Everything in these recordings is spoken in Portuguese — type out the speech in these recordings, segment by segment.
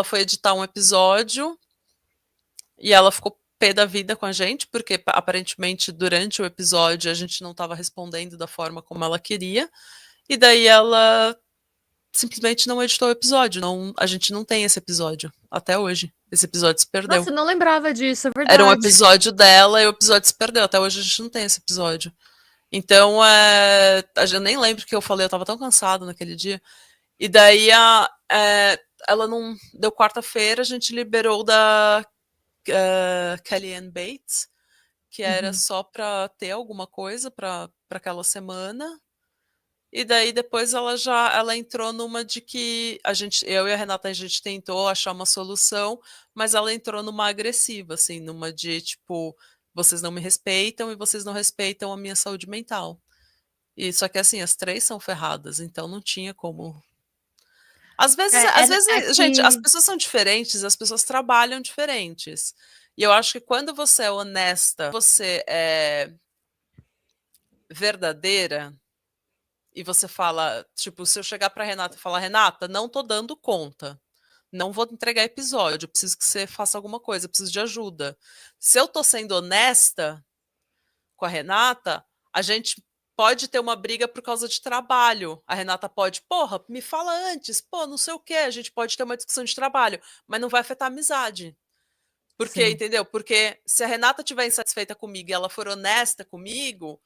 ela foi editar um episódio e ela ficou pé da vida com a gente, porque aparentemente durante o episódio a gente não estava respondendo da forma como ela queria. E daí ela simplesmente não editou o episódio. Não, a gente não tem esse episódio até hoje. Esse episódio se perdeu. Nossa, eu não lembrava disso, é Era um verdade. episódio dela e o episódio se perdeu. Até hoje a gente não tem esse episódio. Então, eu nem lembro o que eu falei, eu tava tão cansado naquele dia. E daí ela não. Deu quarta-feira, a gente liberou da Kellyanne Bates, que era Uhum. só pra ter alguma coisa pra aquela semana. E daí depois ela entrou numa de que eu e a Renata, a gente tentou achar uma solução, mas ela entrou numa agressiva, assim, numa de tipo, vocês não me respeitam e vocês não respeitam a minha saúde mental. E só que assim, as três são ferradas, então não tinha como. É, é, é Gente, as que. pessoas são diferentes, as pessoas trabalham diferentes. E eu acho que quando você é honesta, você é verdadeira, e você fala, tipo, se eu chegar pra Renata e falar, Renata, não tô dando conta. Não vou entregar episódio, eu preciso que você faça alguma coisa, eu preciso de ajuda. Se eu tô sendo honesta com a Renata, a gente pode ter uma briga por causa de trabalho. A Renata pode, porra, me fala antes, pô, não sei o quê, a gente pode ter uma discussão de trabalho, mas não vai afetar a amizade. Porque, Sim, entendeu? Porque se a Renata estiver insatisfeita comigo e ela for honesta comigo,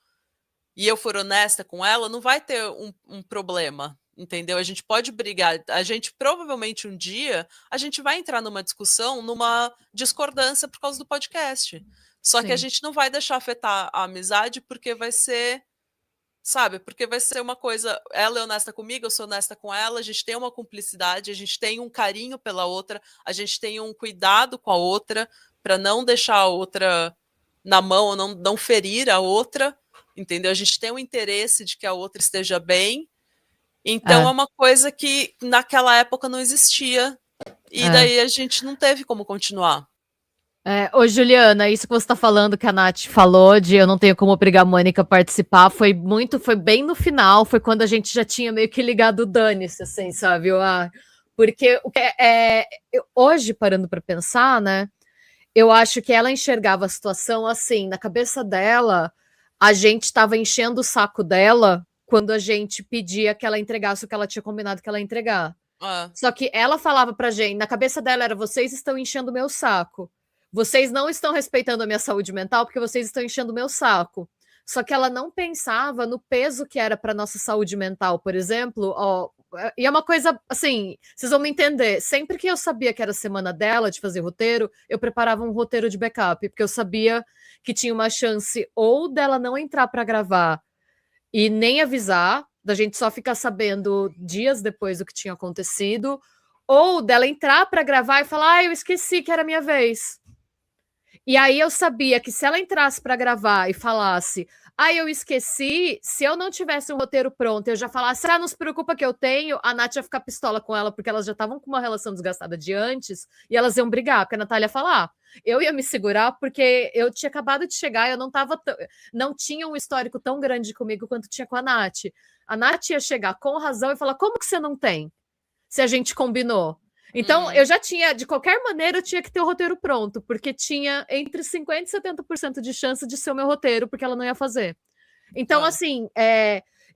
e eu for honesta com ela, não vai ter um problema, entendeu? A gente pode brigar, a gente provavelmente um dia a gente vai entrar numa discussão, numa discordância por causa do podcast. Só que a sim. gente não vai deixar afetar a amizade porque vai ser, sabe? Porque vai ser uma coisa, ela é honesta comigo, eu sou honesta com ela, a gente tem uma cumplicidade, a gente tem um carinho pela outra, a gente tem um cuidado com a outra para não deixar a outra na mão, não ferir a outra, entendeu? A gente tem um interesse de que a outra esteja bem. Então é É, uma coisa que naquela época não existia e é. daí a gente não teve como continuar. Ô, Juliana, isso que você tá falando, que a Nath falou, de eu não tenho como obrigar a Mônica a participar, foi bem no final, foi quando a gente já tinha meio que ligado o dane-se, assim, sabe? Porque hoje, parando pra pensar, né, eu acho que ela enxergava a situação assim, na cabeça dela, a gente tava enchendo o saco dela quando a gente pedia que ela entregasse o que ela tinha combinado que ela ia entregar. Ah, Só que ela falava pra gente, na cabeça dela era: vocês estão enchendo o meu saco. Vocês não estão respeitando a minha saúde mental porque vocês estão enchendo o meu saco. Só que ela não pensava no peso que era para nossa saúde mental, por exemplo, ó, e é uma coisa assim, vocês vão me entender. Sempre que eu sabia que era a semana dela de fazer roteiro, eu preparava um roteiro de backup, porque eu sabia que tinha uma chance ou dela não entrar para gravar e nem avisar, da gente só ficar sabendo dias depois do que tinha acontecido, ou dela entrar para gravar e falar: "Ah, eu esqueci que era minha vez". E aí eu sabia que se ela entrasse para gravar e falasse: "Ah, eu esqueci", se eu não tivesse um roteiro pronto, eu já falasse: "Ah, não se preocupa que eu tenho", a Nath ia ficar pistola com ela, porque elas já estavam com uma relação desgastada de antes, e elas iam brigar, porque a Natália ia falar. Eu ia me segurar porque eu tinha acabado de chegar, eu não tinha um histórico tão grande comigo quanto tinha com a Nath. A Nath ia chegar com razão e falar: "Como que você não tem? Se a gente combinou". Então, eu uhum, já tinha, de qualquer maneira, eu tinha que ter o roteiro pronto, porque tinha entre 50% e 70% de chance de ser o meu roteiro, porque ela não ia fazer. Então, ah. assim,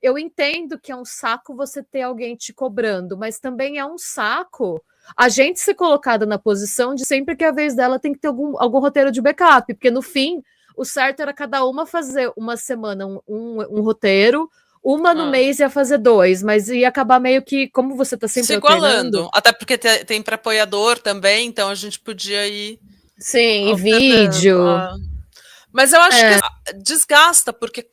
eu entendo que é um saco você ter alguém te cobrando, mas também é um saco a gente ser colocada na posição de sempre que é a vez dela tem que ter algum roteiro de backup, porque no fim, o certo era cada uma fazer uma semana um roteiro, uma no Ah. mês ia fazer dois, mas ia acabar meio que, como você tá Se sempre alternando. igualando. Até porque tem para apoiador também, então a gente podia ir Sim, e alternando. vídeo. Ah. Mas eu acho que É, desgasta, porque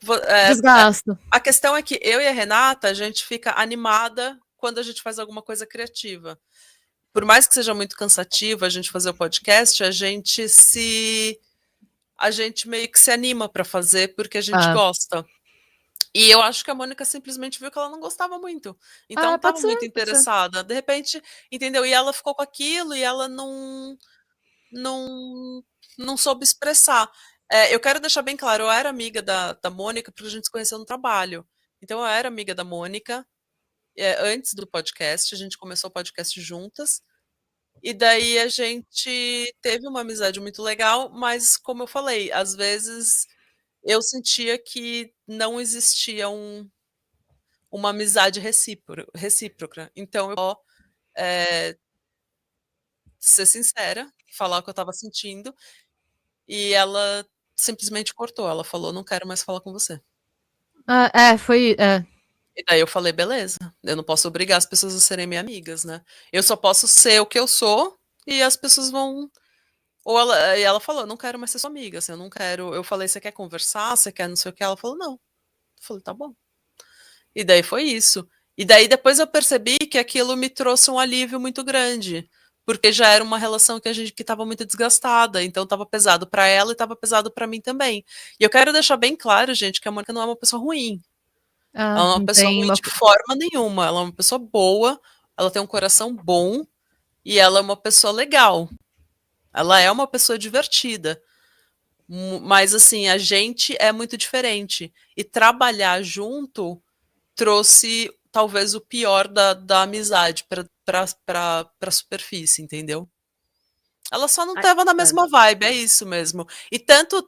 desgasta. a questão é que eu e a Renata, a gente fica animada quando a gente faz alguma coisa criativa. Por mais que seja muito cansativo a gente fazer o podcast, a gente meio que se anima para fazer porque a gente Ah, gosta. E eu acho que a Mônica simplesmente viu que ela não gostava muito. Então não estava pode ser, muito pode ser. interessada. De repente, entendeu? E ela ficou com aquilo e ela não, não soube expressar. Eu quero deixar bem claro, eu era amiga da Mônica porque a gente se conheceu no trabalho. Então eu era amiga da Mônica antes do podcast, a gente começou o podcast juntas. E daí a gente teve uma amizade muito legal, mas como eu falei, às vezes eu sentia que não existia uma amizade recíproca. Então eu é, ser sincera, falar o que eu estava sentindo, e ela simplesmente cortou. Ela falou: não quero mais falar com você. Foi. E daí eu falei: beleza, eu não posso obrigar as pessoas a serem minhas amigas, né? Eu só posso ser o que eu sou e as pessoas vão. E ela falou: não quero mais ser sua amiga, assim, eu não quero. Eu falei: você quer conversar? Você quer não sei o que? Ela falou: não. Eu falei: tá bom. E daí foi isso. E daí depois eu percebi que aquilo me trouxe um alívio muito grande, porque já era uma relação que estava muito desgastada, então estava pesado para ela e estava pesado para mim também. E eu quero deixar bem claro, gente, que a Mônica não é uma pessoa ruim. Ela não é uma Não pessoa tem ruim uma. de forma nenhuma. Ela é uma pessoa boa, ela tem um coração bom e ela é uma pessoa legal. Ela é uma pessoa divertida. Mas assim, a gente é muito diferente. E trabalhar junto trouxe talvez o pior da amizade pra superfície, entendeu? Ela só não Ai, tava na é. mesma vibe, é isso mesmo. E tanto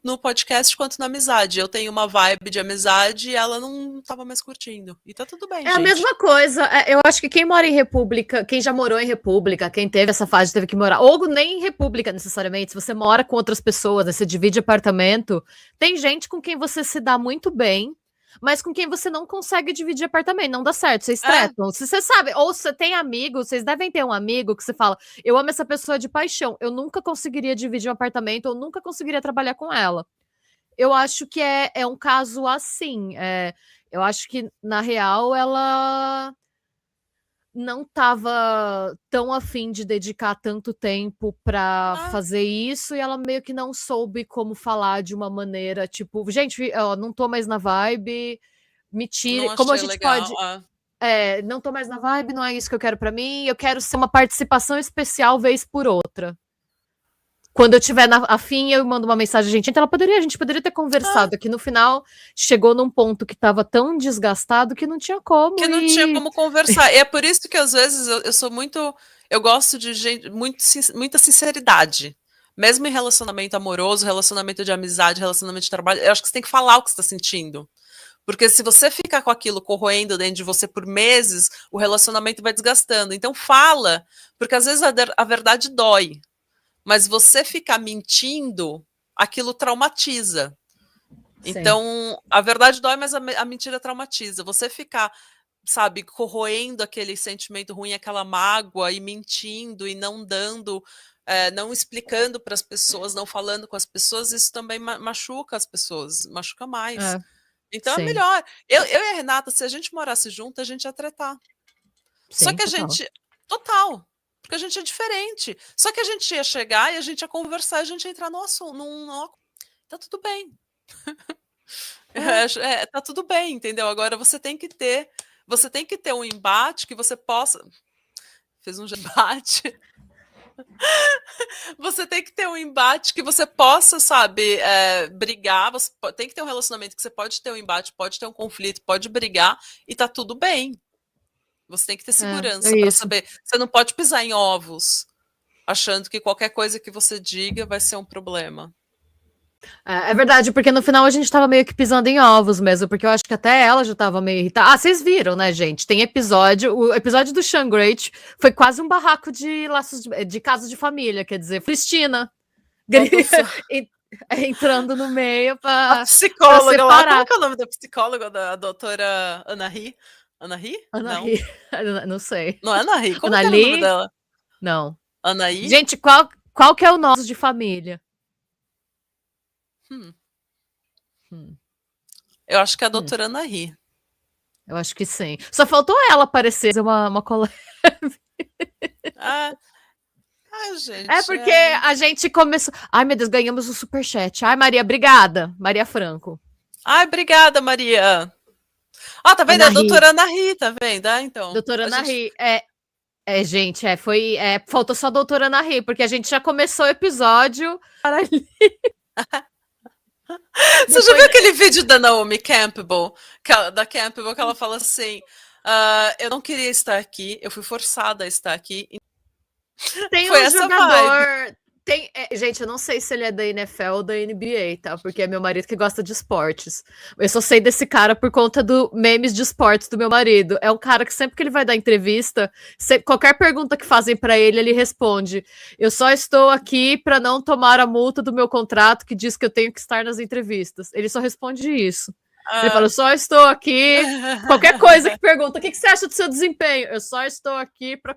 no podcast quanto na amizade. Eu tenho uma vibe de amizade e ela não tava mais curtindo. E tá tudo bem, É a gente. mesma coisa. Eu acho que quem mora em república, quem já morou em república, quem teve essa fase teve que morar, ou nem em república necessariamente, se você mora com outras pessoas, né, você divide apartamento, tem gente com quem você se dá muito bem, mas com quem você não consegue dividir apartamento, não dá certo, vocês É, tretam. Se você sabe, ou você tem amigos, vocês devem ter um amigo que você fala, eu amo essa pessoa de paixão, eu nunca conseguiria dividir um apartamento, eu nunca conseguiria trabalhar com ela. Eu acho que é um caso assim. Eu acho que, na real, ela não estava tão afim de dedicar tanto tempo para ah, fazer isso e ela meio que não soube como falar de uma maneira tipo, gente, ó, não tô mais na vibe, me não tire. Como a achei gente legal. pode. Ah. Não tô mais na vibe, não é isso que eu quero para mim, eu quero ser uma participação especial vez por outra. Quando eu tiver afim, eu mando uma mensagem, gente. Então a gente poderia ter Ah, conversado aqui no final, chegou num ponto que estava tão desgastado que não tinha como que não tinha e como conversar. E é por isso que às vezes eu sou muito. Eu gosto de gente, muita sinceridade. Mesmo em relacionamento amoroso, relacionamento de amizade, relacionamento de trabalho, eu acho que você tem que falar o que você está sentindo. Porque se você ficar com aquilo corroendo dentro de você por meses, o relacionamento vai desgastando. Então fala, porque às vezes a verdade dói. Mas você ficar mentindo, aquilo traumatiza. sim. Então, a verdade dói, mas a mentira traumatiza. Você ficar, sabe, corroendo aquele sentimento ruim, aquela mágoa e mentindo e não dando, não explicando para as pessoas, não falando com as pessoas, isso também machuca as pessoas, machuca mais. É, Então é sim. melhor. Eu e a Renata, se a gente morasse junto, a gente ia tretar. Só Sim, que a total. gente. Total. Porque a gente é diferente. Só que a gente ia chegar e a gente ia conversar, a gente ia entrar no assunto. Tá tudo bem. É. Tá tudo bem, entendeu? Agora você tem que ter um embate que você possa. Fez um embate. Você tem que ter um embate que você possa, sabe, brigar. Você tem que ter um relacionamento que você pode ter um embate, pode ter um conflito, pode brigar e tá tudo bem. Você tem que ter É segurança para isso. saber. Você não pode pisar em ovos, achando que qualquer coisa que você diga vai ser um problema. É verdade, porque no final a gente tava meio que pisando em ovos mesmo, porque eu acho que até ela já tava meio irritada. Ah, vocês viram, né, gente? Tem episódio, o episódio do Sean Great foi quase um barraco de laços de casos de família, quer dizer, Cristina Olha só. entrando no meio A pra psicóloga lá, como separar. que é o nome da psicóloga, da doutora Anahi? Anahi? Não. Anaí, não sei. Não é Anahi. Como que era o nome Anali? dela? Não. Anaí? Gente, qual que é o nosso de família? Hum, Hum, eu acho que é a hum, doutora Anahi. eu acho que sim. Só faltou ela aparecer, uma colega. Ah, É gente, porque a gente começou. Ai, meu Deus, ganhamos um superchat. Ai, Maria, obrigada. Maria Franco. Ai, obrigada, Maria. Ah, tá vendo? É a Anahi. doutora Anahi, tá vendo? Ah, então. Doutora A gente. Anahi. Gente, faltou só a doutora Anahi, porque a gente já começou o episódio. Você já Depois. viu aquele vídeo da Naomi Campbell? Da Campbell, que ela fala assim: eu não queria estar aqui, eu fui forçada a estar aqui. Tem Foi um essa jogador. Gente, eu não sei se ele é da NFL ou da NBA, tá? Porque é meu marido que gosta de esportes. Eu só sei desse cara por conta do memes de esportes do meu marido. É um cara que sempre que ele vai dar entrevista, qualquer pergunta que fazem pra ele, ele responde: eu só estou aqui pra não tomar a multa do meu contrato que diz que eu tenho que estar nas entrevistas. Ele só responde isso. Ele fala: eu só estou aqui. Qualquer coisa que pergunta, o que você acha do seu desempenho? Eu só estou aqui pra